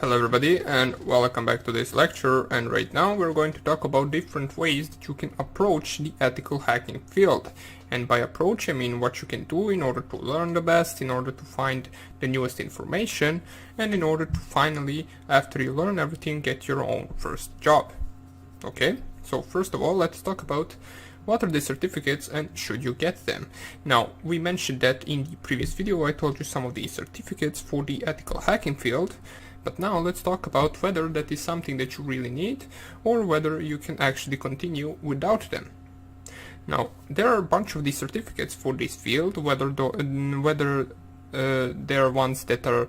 Hello everybody and welcome back to this lecture, and right now we're going to talk about different ways that you can approach the ethical hacking field. And by approach I mean what you can do in order to learn the best, in order to find the newest information, and in order to finally, after you learn everything, get your own first job. Okay, so first of all let's talk about what are the certificates and should you get them. Now, we mentioned that in the previous video I told you some of the certificates for the ethical hacking field. But now let's talk about whether that is something that you really need or whether you can actually continue without them. Now, there are a bunch of these certificates for this field, whether they are ones that are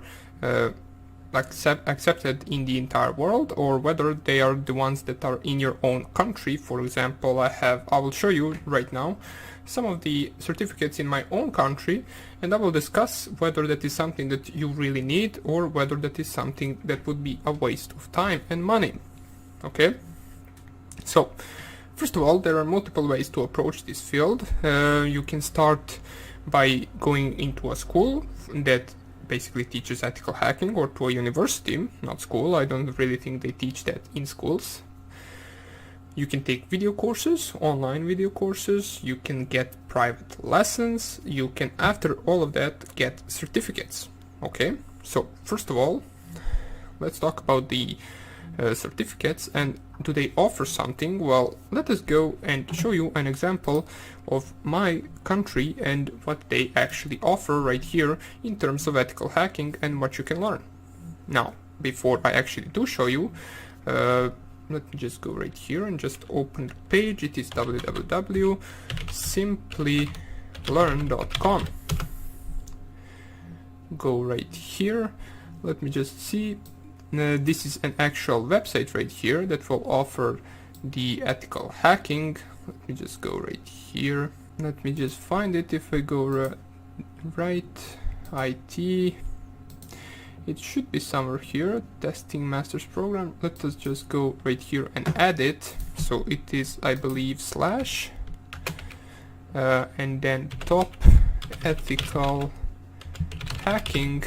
accepted in the entire world or whether they are the ones that are in your own country. For example, I will show you right now some of the certificates in my own country, and I will discuss whether that is something that you really need or whether that is something that would be a waste of time and money. Okay, so first of all, there are multiple ways to approach this field. You can start by going into a school that basically teaches ethical hacking, or to a university, not school. I don't really think they teach that in schools. You can take video courses, online video courses, you can get private lessons, you can, after all of that, get certificates. Okay, so first of all, let's talk about the certificates and do they offer something? Well, let us go and show you an example of my country and what they actually offer right here in terms of ethical hacking and what you can learn. Now, before I actually do show you, let me just go right here and just open the page. It is www.simplylearn.com. Go right here. Let me just see. This is an actual website right here that will offer the ethical hacking. Let me just go right here. Let me just find it. If I go right, IT. It should be somewhere here, testing masters program. Let us just go right here and add it. So it is, I believe, slash and then top ethical hacking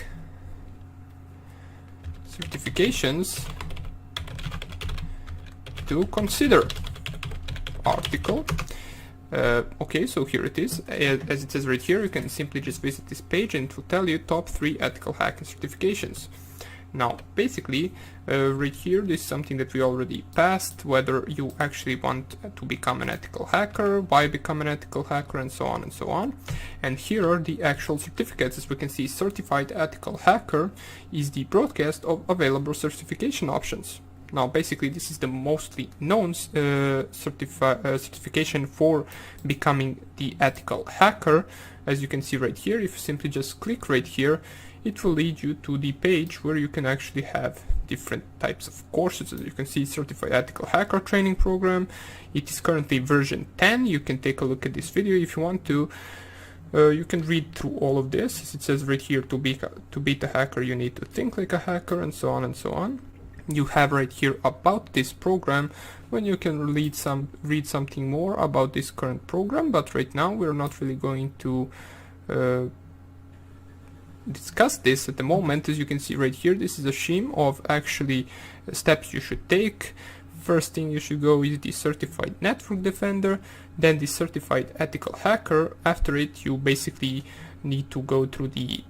certifications to consider article. Okay, so here it is. As it says right here, you can simply just visit this page and it will tell you top 3 ethical hacking certifications. Now, basically, right here, this is something that we already passed, whether you actually want to become an ethical hacker, why become an ethical hacker, and so on and so on. And here are the actual certificates. As we can see, certified ethical hacker is the broadcast of available certification options. Now, basically, this is the mostly known certification for becoming the ethical hacker. As you can see right here, if you simply just click right here, it will lead you to the page where you can actually have different types of courses. As you can see, Certified Ethical Hacker Training Program. It is currently version 10. You can take a look at this video if you want to. You can read through all of this. As it says right here, to beat a hacker, you need to think like a hacker, and so on and so on. You have right here about this program when you can read something more about this current program, but right now we're not really going to discuss this at the moment. As you can see right here, this is a scheme of actually steps you should take. First thing you should go is the certified network defender, then the certified ethical hacker. After it, you basically need to go through the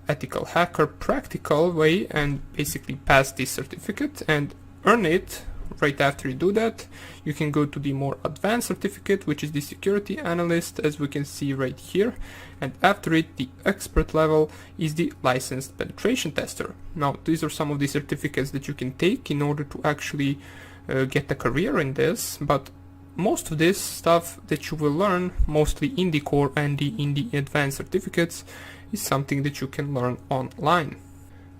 ethical hacker practical way and basically pass this certificate and earn it. Right after you do that, you can go to the more advanced certificate, which is the security analyst, as we can see right here. And after it, the expert level is the licensed penetration tester. Now, these are some of the certificates that you can take in order to actually get a career in this, but most of this stuff that you will learn, mostly in the core and in the advanced certificates, is something that you can learn online.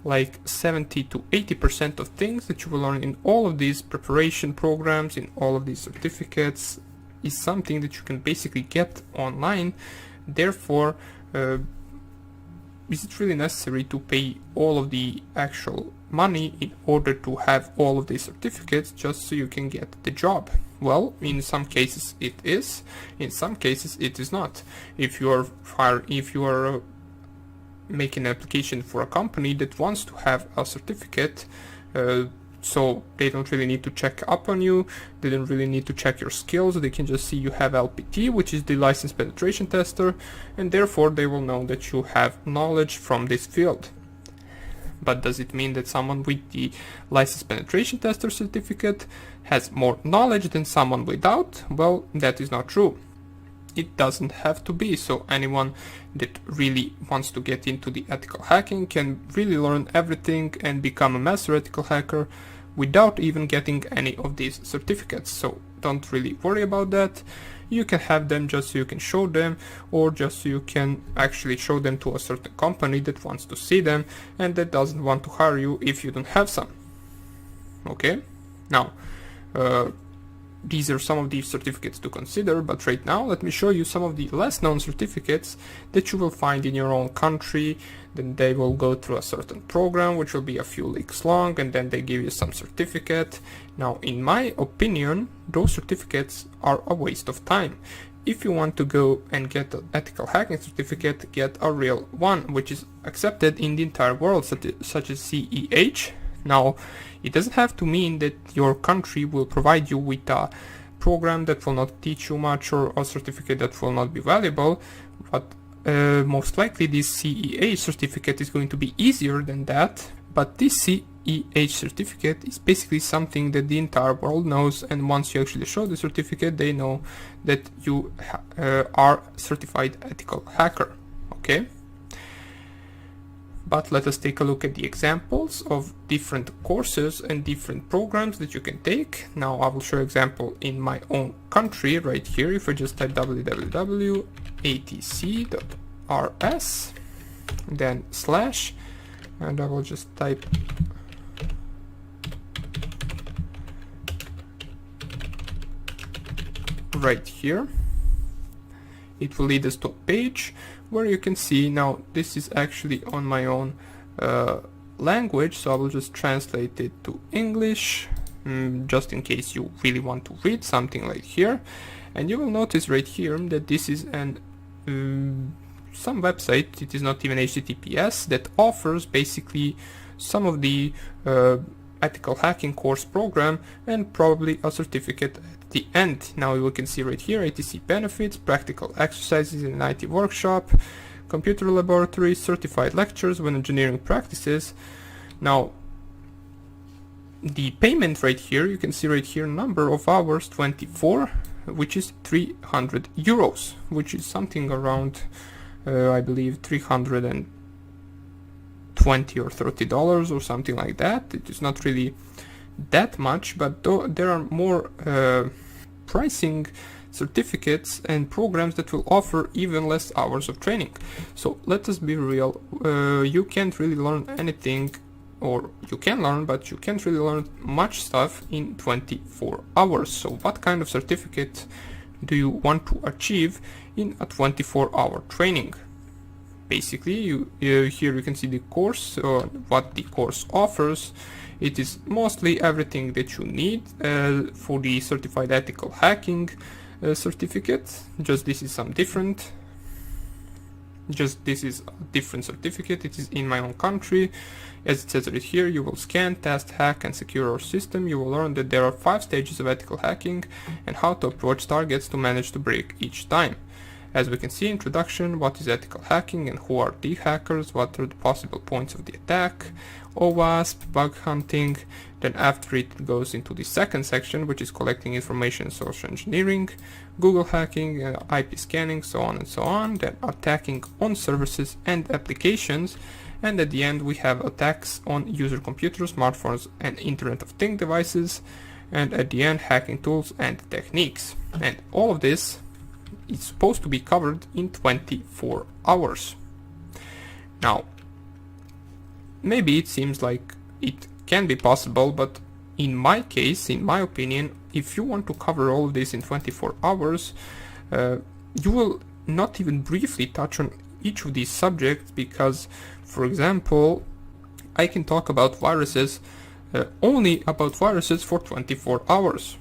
Like 70 to 80% of things that you will learn in all of these preparation programs, in all of these certificates, is something that you can basically get online. Therefore, is it really necessary to pay all of the actual money in order to have all of these certificates just so you can get the job? Well, in some cases it is, in some cases it is not. If you are making an application for a company that wants to have a certificate, So they don't really need to check up on you, they don't really need to check your skills, they can just see you have LPT, which is the License Penetration Tester, and therefore they will know that you have knowledge from this field. But does it mean that someone with the License Penetration Tester certificate has more knowledge than someone without? Well, that is not true. It doesn't have to be, so anyone that really wants to get into the ethical hacking can really learn everything and become a master ethical hacker without even getting any of these certificates. So don't really worry about that. You can have them just so you can show them, or just so you can actually show them to a certain company that wants to see them and that doesn't want to hire you if you don't have some. Okay, now these are some of the certificates to consider, but right now let me show you some of the less known certificates that you will find in your own country. Then they will go through a certain program which will be a few weeks long, and then they give you some certificate. Now, in my opinion, those certificates are a waste of time. If you want to go and get an ethical hacking certificate, get a real one which is accepted in the entire world, such as CEH. Now, it doesn't have to mean that your country will provide you with a program that will not teach you much, or a certificate that will not be valuable, but most likely this CEH certificate is going to be easier than that. But this CEH certificate is basically something that the entire world knows, and once you actually show the certificate, they know that you are a certified ethical hacker. Okay? But let us take a look at the examples of different courses and different programs that you can take. Now I will show example in my own country right here. If I just type www.atc.rs, then /, and I will just type right here. It will lead us to a page where you can see, now this is actually on my own language, so I will just translate it to English, just in case you really want to read something like here. And you will notice right here that this is an some website, it is not even HTTPS, that offers basically some of the ethical hacking course program and probably a certificate at the end. Now you can see right here, ATC benefits, practical exercises in an IT workshop, computer laboratory, certified lectures when engineering practices. Now the payment right here, you can see right here, number of hours 24, which is 300 euros, which is something around I believe 320 or $30 or something like that. It is not really that much, but there are more pricing certificates and programs that will offer even less hours of training. So let us be real, you can't really learn anything, or you can learn, but you can't really learn much stuff in 24 hours. So what kind of certificate do you want to achieve in a 24-hour training? Basically, here you can see the course, what the course offers. It is mostly everything that you need for the certified ethical hacking certificate. Just this is some different. Just this is a different certificate. It is in my own country. As it says right here, you will scan, test, hack, and secure our system. You will learn that there are 5 stages of ethical hacking and how to approach targets to manage to break each time. As we can see, introduction, what is ethical hacking and who are the hackers, what are the possible points of the attack, OWASP, bug hunting. Then after it goes into the second section, which is collecting information and social engineering, Google hacking, IP scanning, so on and so on. Then attacking on services and applications. And at the end we have attacks on user computers, smartphones, and Internet of Things devices. And at the end, hacking tools and techniques. And all of this is supposed to be covered in 24 hours. Now, maybe it seems like it can be possible, but in my case, in my opinion, if you want to cover all of this in 24 hours, you will not even briefly touch on each of these subjects, because, for example, I can talk about viruses, only about viruses for 24 hours.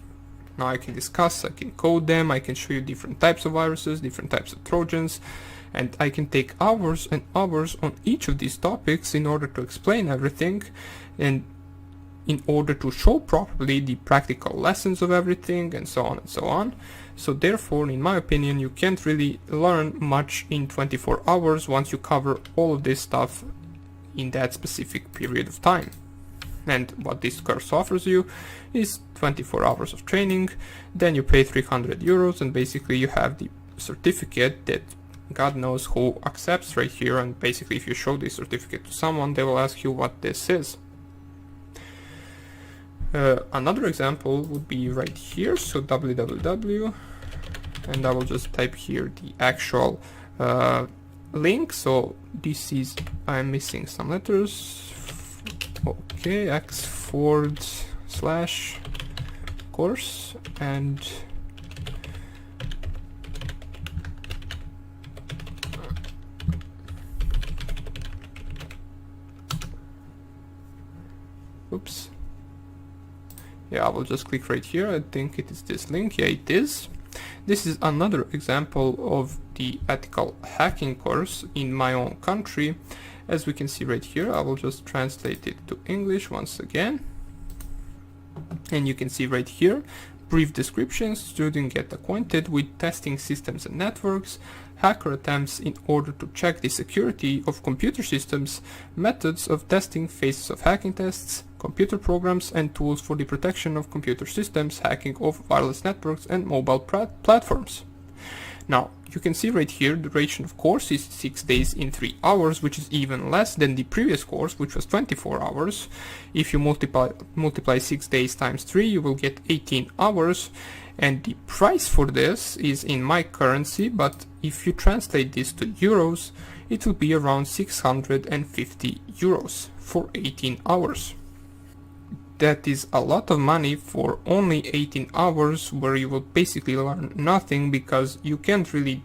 Now I can discuss, I can code them, I can show you different types of viruses, different types of Trojans, and I can take hours and hours on each of these topics in order to explain everything. And in order to show properly the practical lessons of everything, and so on and so on. So therefore, in my opinion, you can't really learn much in 24 hours once you cover all of this stuff in that specific period of time. And what this course offers you is 24 hours of training, then you pay 300 euros, and basically you have the certificate that God knows who accepts right here. And basically if you show this certificate to someone, they will ask you what this is. Another example would be right here, so www, and I will just type here the actual link. So this is, I'm missing some letters, okay, x/course, and oops, yeah, I will just click right here. I think it is this link. Yeah, it is. This is another example of the ethical hacking course in my own country. As we can see right here, I will just translate it to English once again. And you can see right here, brief description: student get acquainted with testing systems and networks, hacker attempts in order to check the security of computer systems, methods of testing, phases of hacking tests, computer programs and tools for the protection of computer systems, hacking of wireless networks and mobile platforms. Now, you can see right here, the duration of course is 6 days in 3 hours, which is even less than the previous course, which was 24 hours. If you multiply 6 days times 3, you will get 18 hours. And the price for this is in my currency, but if you translate this to euros, it will be around 650 euros for 18 hours. That is a lot of money for only 18 hours, where you will basically learn nothing, because you can't really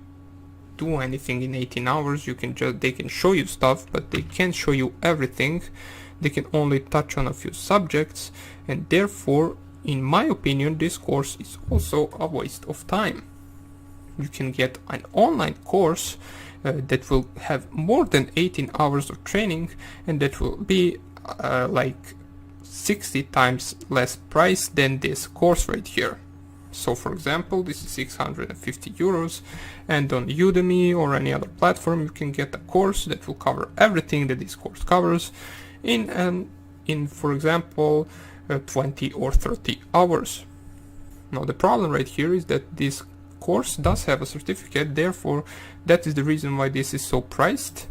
do anything in 18 hours. They can show you stuff, but they can't show you everything. They can only touch on a few subjects, and therefore, in my opinion, this course is also a waste of time. You can get an online course that will have more than 18 hours of training, and that will be like 60 times less price than this course right here. So for example, this is 650 euros, and on Udemy or any other platform you can get a course that will cover everything that this course covers in for example 20 or 30 hours. Now the problem right here is that this course does have a certificate, therefore that is the reason why this is so priced.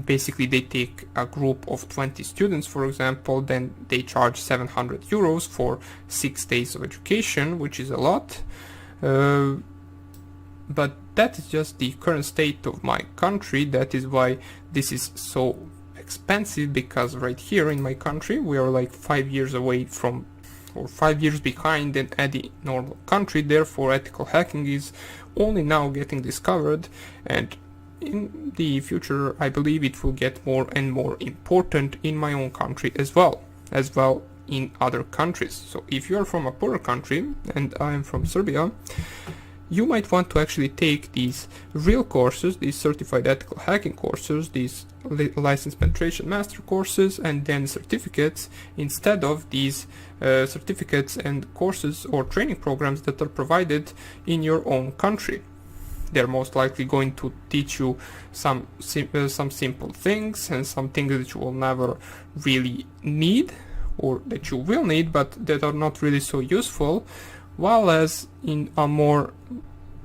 Basically they take a group of 20 students, for example, then they charge 700 euros for 6 days of education, which is a lot. But that is just the current state of my country. That is why this is so expensive, because right here in my country we are like 5 years away from, or 5 years behind than any normal country. Therefore ethical hacking is only now getting discovered, and in the future I believe it will get more and more important in my own country as well in other countries. So if you are from a poorer country, and I am from Serbia, you might want to actually take these real courses, these certified ethical hacking courses, these license penetration master courses, and then certificates, instead of these certificates and courses or training programs that are provided in your own country. They're most likely going to teach you some simple things and some things that you will never really need, or that you will need but that are not really so useful, while as in a more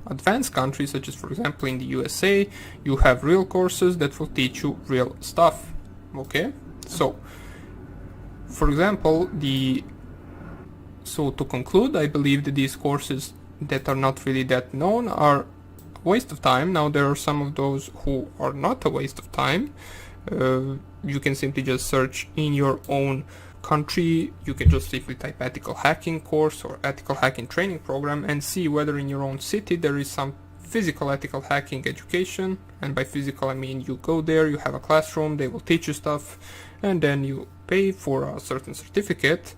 advanced country, such as for example in the USA, you have real courses that will teach you real stuff. Okay, so for example, so to conclude, I believe that these courses that are not really that known are waste of time. Now there are some of those who are not a waste of time. You can simply just search in your own country. You can just simply type ethical hacking course or ethical hacking training program and see whether in your own city there is some physical ethical hacking education. And by physical I mean you go there, you have a classroom, they will teach you stuff, and then you pay for a certain certificate,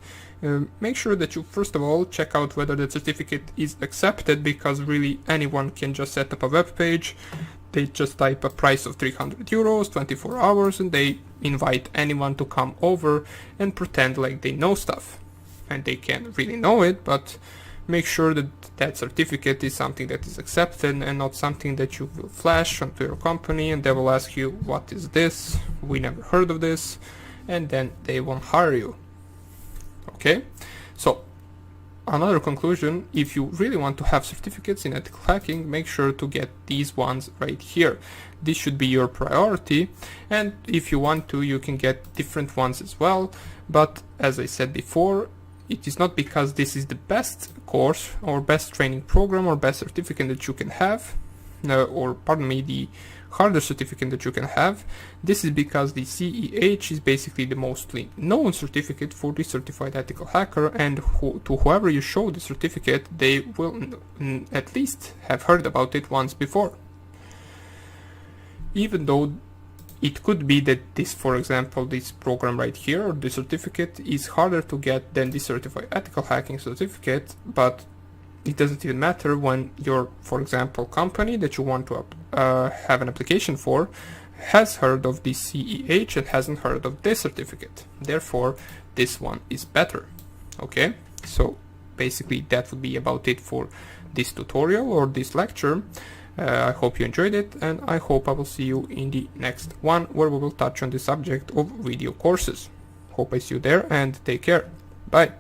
Make sure that you first of all check out whether the certificate is accepted, because really anyone can just set up a web page. They just type a price of 300 euros, 24 hours, and they invite anyone to come over and pretend like they know stuff. And they can't really know it, but make sure that that certificate is something that is accepted and not something that you will flash onto your company and they will ask you, what is this? We never heard of this. And then they won't hire you. Okay? So, another conclusion, if you really want to have certificates in ethical hacking, make sure to get these ones right here. This should be your priority, and if you want to, you can get different ones as well, but as I said before, it is not because this is the best course or best training program or best certificate that you can have, the harder certificate that you can have. This is because the CEH is basically the mostly known certificate for the certified ethical hacker, and to whoever you show the certificate, they will at least have heard about it once before. Even though it could be that this, for example, this program right here, or the certificate, is harder to get than the certified ethical hacking certificate, but it doesn't even matter when your, for example, company that you want to have an application for has heard of the CEH and hasn't heard of this certificate. Therefore, this one is better. Okay, so basically that would be about it for this tutorial or this lecture. I hope you enjoyed it, and I hope I will see you in the next one, where we will touch on the subject of video courses. Hope I see you there, and take care. Bye.